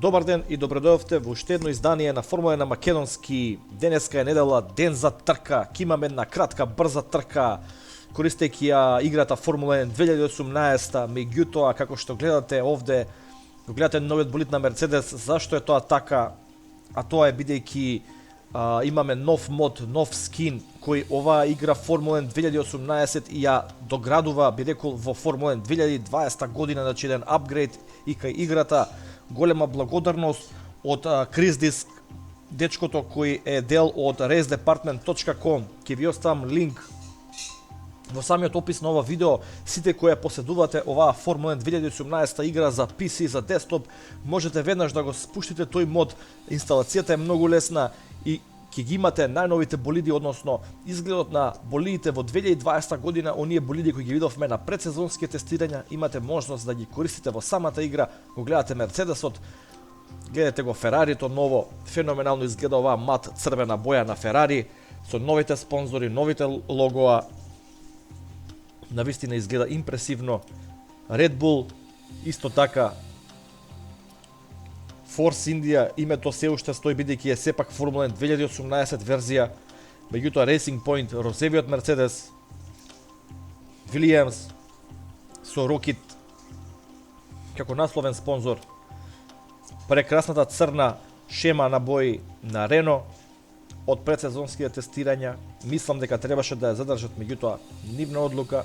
Добар ден и добредојавте во уште едно издание на Формула 1 на македонски. Денеска е недела, ден за трка. Ќе имаме една кратка, брза трка, користејќи ја играта Формула 1 2018. Меѓутоа, како што гледате овде, го гледате новиот болид на Мерцедес. Зашто е тоа така? А тоа е бидејќи имаме нов мод, нов скин, кој оваа игра Формула 1 2018 и ја доградува, би рекол, во Формула 1 2020 година, значи еден апгрейд и кај играта. Голема благодарност од Крис Диск, дечкото кој е дел од racedepartment.com. Ќе ви оставам линк во самиот опис на ова видео. Сите кои ја поседувате оваа Формула 1 2018 игра за PC, за десктоп, можете веднаш да го спуштите тој мод. Инсталацијата е многу лесна и ќе ги имате најновите болиди, односно изгледот на болидите во 2020 година, оние болиди кои ги видовме на предсезонски тестирања, имате можност да ги користите во самата игра. Го гледате Мерцедесот, гледате го Ферарито ново, феноменално изгледа оваа мат црвена боја на Ферари со новите спонзори, новите логоа. Навистина изгледа импресивно. Red Bull исто така. Force India, името се уште стои бидејќи е сепак Формула 1 2018 верзија. Меѓутоа Racing Point, розевиот Мерцедес, Williams со Рокит како насловен спонзор. Прекрасната црна шема на бои на Рено од предсезонските тестирања. Мислам дека требаше да ја задржат, меѓутоа нивна одлука.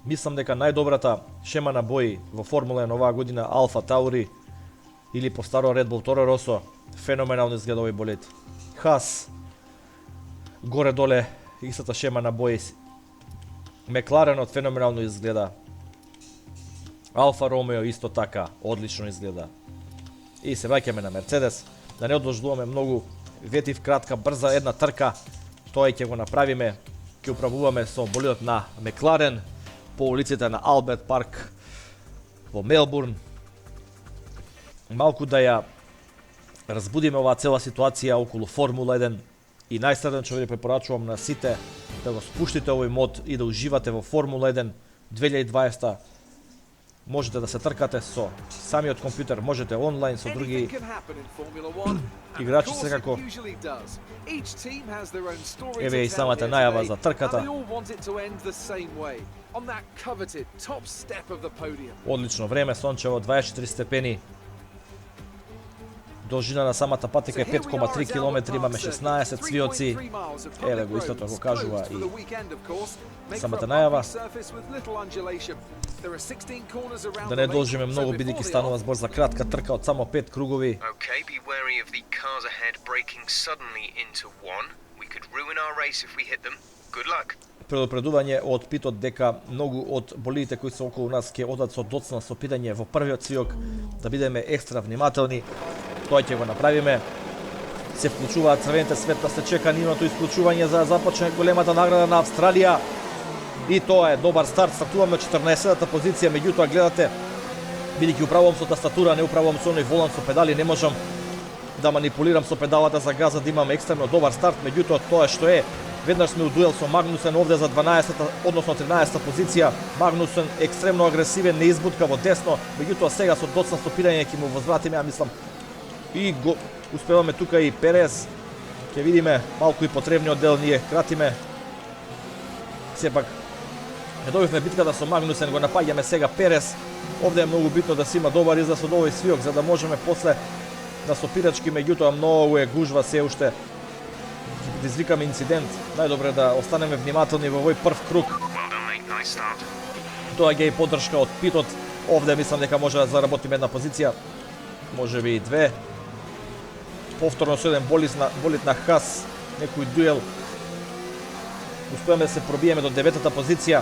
Мислам дека најдобрата шема на бои во Формула 1 оваа година Алфа Таури или по-старо Red Bull Toro Rosso. Феноменално изгледа овој болид. Хас горе-доле истата шема на бои. Мекларенот феноменално изгледа. Алфа Ромео исто така одлично изгледа. И се враќаме на Мерцедес. Да не одложуваме многу, ветив кратка, брза една трка. Тоа ќе го направиме. Ќе управуваме со болидот на Мекларен по улиците на Алберт Парк во Мелбурн. Малку да ја разбудиме оваа цела ситуација околу Формула 1 и најсрдечно ви препорачувам на сите да го спуштите овој мод и да уживате во Формула 1 2020. Можете да се тркате со самиот компјутер, можете онлайн со други играчи секако. Еве и самата најава за трката. Одлично време, сончево, 24 степени. Должина на самата патека е 5,3 км, имаме 16 цвиоци. Еве го истото го кажува и самата најава. Да не должиме многу, бидејќи станува збор за кратка трка од само 5 кругови. Предупредување од питот дека многу од болидите кои се околу нас ќе одат со доцна со питање во првиот цвиок, да бидеме екстра внимателни. Тоа ќе го направиме. Се вклучуваат црвените светла, се чека нивното исклучување за да започне големата награда на Австралија. И тоа е добар старт, стартуваме од 14-та позиција, меѓутоа гледате, бидејќи управувам со тастатура, не управувам со оној волан со педали, не можам да манипулирам со педалата за газа, да имам екстремно добар старт, меѓутоа тоа што е. Веднаш сме у дуел со Магнусен овде за 12-та, односно 13-та позиција. Магнусен екстремно агресивен, не избутка во десно, меѓутоа сега со доцна стопирање ќе му возвратиме, ја мислам. И го успеваме тука и Перес. Ќе видиме малку и потребниот дел, ние кратиме. Сепак не добивме битката со Магнусен, го напаѓаме сега Перес. Овде е многу битно да се има добар излаз од овој свиок, за да можеме после на сопирачки, меѓутоа многу е гужва се уште. Ќе предизвикаме инцидент. Најдобре да останеме внимателни во овој прв круг. Тоа ќе и поддршка од питот. Овде мислам дека може да заработиме една позиција, можеби и две. Повторно со еден болид на Хас, некој дуел. Успеаме да се пробиеме до 9-та позиција.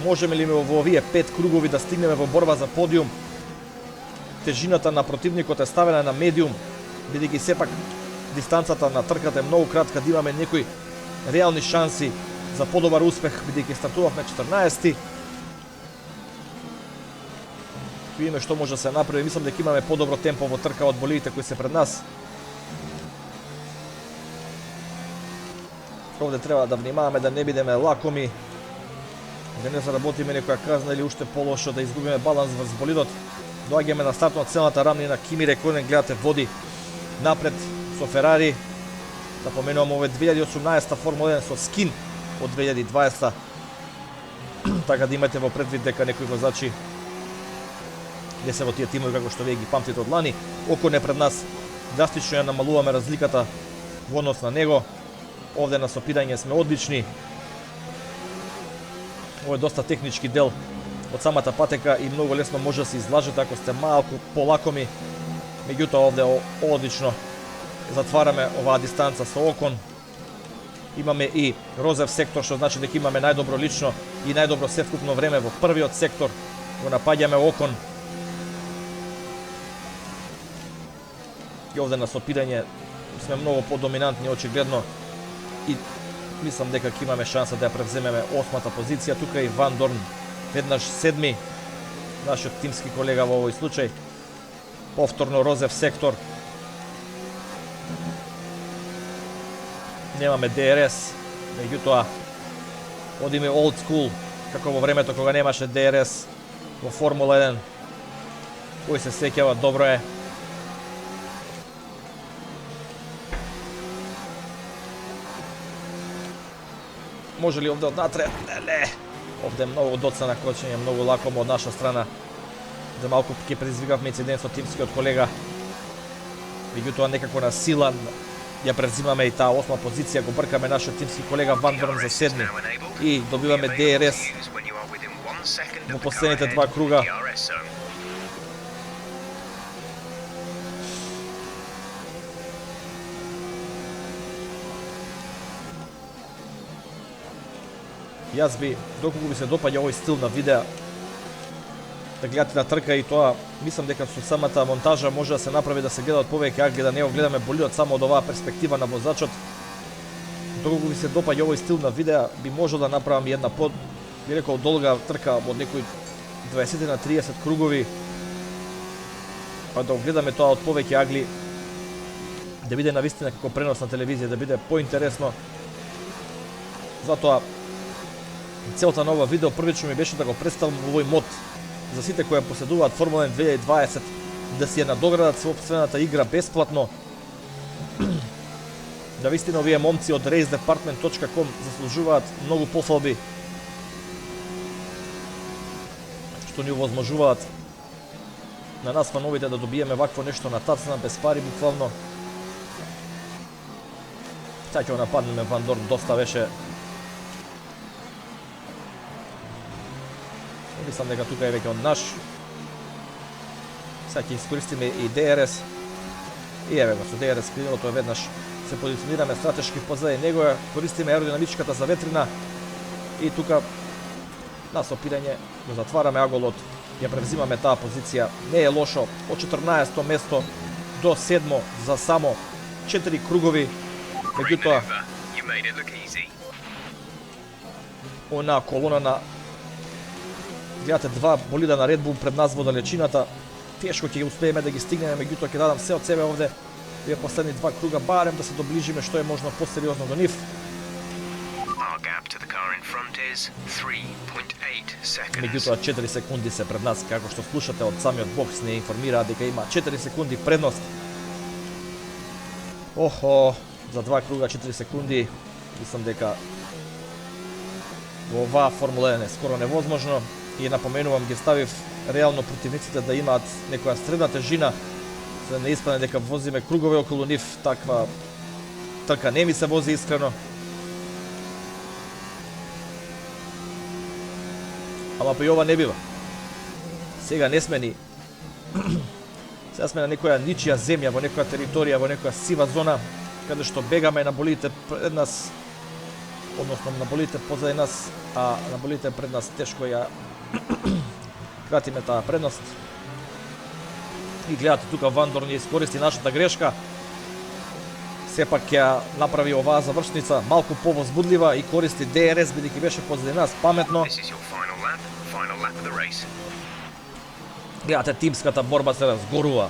Можеме ли во овие 5 кругови да стигнеме во борба за подиум? Тежината на противникот е ставена на медиум, бидејќи сепак дистанцата на трката е многу кратка, да имаме некои реални шанси за подобар успех, бидејќи стартувавме 14-ти. Видиме што може да се направи. Мислам дека имаме подобро темпо во трка од болидите кои се пред нас. Овде треба да внимаваме да не бидеме лакоми. да не заработиме некоја казна или уште полошо да изгубиме баланс врз болидот. Доаѓаме на стартот целата рамнина, Кими Реконен гледате води напред со Ферари. Да поменувам, ова е 2018 Формула 1 со скин од 2020. Така да имате во предвид дека некој возачи не се во тие тимови како што вие ги памтите од лани. Окон е пред нас, драстично ја намалуваме разликата во однос на него. Овде на сопирање сме одлични. Ово е доста технички дел од самата патека и многу лесно може да се излажете ако сте малку полакоми. Меѓутоа овде одлично затвараме оваа дистанца со Окон. Имаме и розев сектор, што значи дека имаме најдобро лично и најдобро севкупно време во првиот сектор. Го напаѓаме Окон. И овде на сопирање сме многу подоминантни очигледно и мислам дека ќе имаме шанса да ја превземеме 8-та позиција. Тука и Ван Дорн веднаш 7-ми, нашиот тимски колега во овој случај. Повторно розев сектор. Немаме ДРС, меѓутоа одиме old school, како во времето кога немаше ДРС во Формула 1. Кој се сеќава, добро е. Може ли овде однатре? Не. Овде многу доцна крочење, многу лакомо од наша страна. За малку ќе предизвикавме инцидент со тимскиот колега. Меѓутоа некако на сила ја превзимаме и таа 8-ма позиција, го бркаме нашиот тимски колега Ван Дорн за 7 и добиваме ДРС во последните 2 круга. Јас би, доколку ви се допаѓа овој стил на видео, да гледате на трка и тоа, мислам дека со самата монтажа може да се направи да се гледаат повеќе агли, да не го гледаме болидот само од оваа перспектива на возачот. Доколку ви се допаѓа овој стил на видео, би можел да направам една би рекол долга трка од некои 20 на 30 кругови, па да го гледаме тоа од повеќе агли, да биде навистина како пренос на телевизија, да биде поинтересно. Затоа целта на ова видео првично ми беше да го представам овој мод за сите кои поседуваат Формула 1 2020, да си ја надоградат собствената игра бесплатно. Да вистина овие момци од racedepartment.com заслужуваат многу пофалби што ни овозможуваат на нас фановите да добиеме вакво нешто на тацна без пари буквално. Сега ќе го нападнеме Ван Дорн, доста беше. Мислам дека тука е веќе од наш. Сега ќе искористиме и ДРС. И еве го, со ДРС крилото е веднаш се позиционираме стратешки позади него, користиме аеродинамичката заветрина и тука на сопирање го затвараме аголот, ја превзимаме таа позиција. Не е лошо, од 14-то место до 7-мо за само 4 кругови. Меѓутоа, она колона на гледате 2 болида на Red Bull пред нас во далечината. Тешко ќе успееме да ги стигнеме, меѓутоа ќе дадам се од себе овде. Вие последни 2 круга барем да се доближиме што е можно посериозно до нив. Меѓутоа 4 секунди се пред нас, како што слушате од самиот бокс не информираат дека има 4 секунди предност. Охо, за 2 круга 4 секунди, мислам дека во оваа Формула 1 е скоро невозможно. И напоменувам, ги ставив реално противниците да имаат некоја средна тежина, за да не испадне дека возиме кругови околу нив. Таква трка не ми се вози искрено. Ама па и ова не бива. Сега не сме ни сега сме на некоја ничија земја, во некоја територија, во некоја сива зона, каде што бегаме на болидите пред нас, односно на болидите позади нас, а на болидите пред нас тешко ја кратиме таа предност. И гледате тука Ван Дорн ја искористи нашата грешка. Сепак ќе направи оваа завршница малку повозбудлива и користи ДРС бидејќи беше позади нас, паметно. Гледате, тимската борба се разгорува.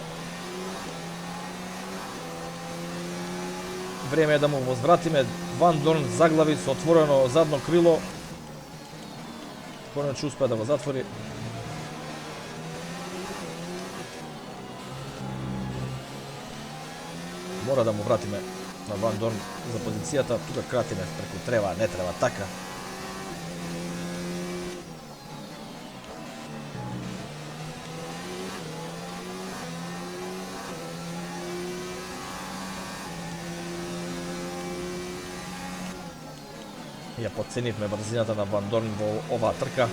Време е да му возвратиме. Ван Дорн заглави со отворено задно крило. Спорно ќе успее да го затвори. Мора да му вратиме на Ван Дорн за позицијата. Тука кратиме преку треба, не треба така. Ја подценивме брзината на Ван Дорн во оваа трка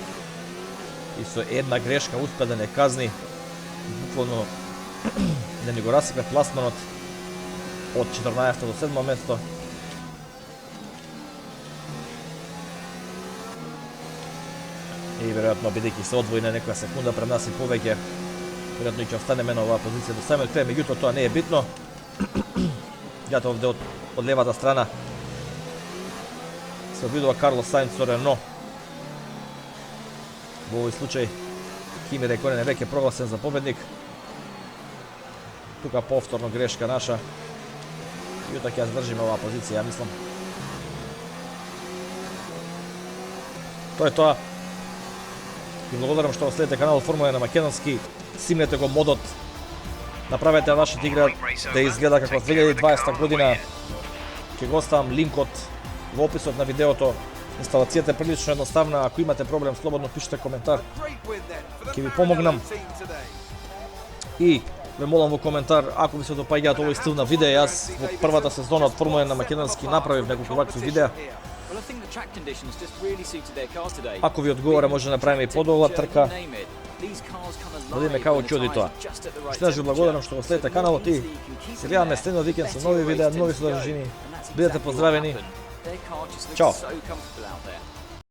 и со една грешка успе да не казни, буквално да ни го расипе пласманот од 14 до 7 место. И веројатно бидејќи се одвои на некоја секунда пред нас и повеќе, веројатно ќе останеме на оваа позиција до самиот крај, меѓутоа тоа не е битно. Јата овде од левата страна се обидува Карлос Саинц со Рено. Во овој случај Кими Рэиконен е веќе прогласен за победник. Тука повторно грешка наша. Јута ќе ја здржиме оваа позиција, ја мислам. Тоа е тоа. Ви благодарам што следите каналот Формула на македонски. Симнете го модот. Направете вашата игра да изгледа како 2020 година. Ќе го оставам линкот во описот на видеото. Инсталацијата е прилично едноставна. Ако имате проблем, слободно пишете коментар. Ќе ви помогнам. И ве молам во коментар, ако ви се допаѓаат овој стил на видео, јас во првата сезона од Формула на македонски направив неколку вакви видеа. Ако ви одговара, може да направиме и подолга трка. Да видиме како ќе оди тоа. Уште еднаш ви благодарам што го следите каналот и се видиме следниот викенд со нови видеа, нови содржини. Бидете поздравени. Чао!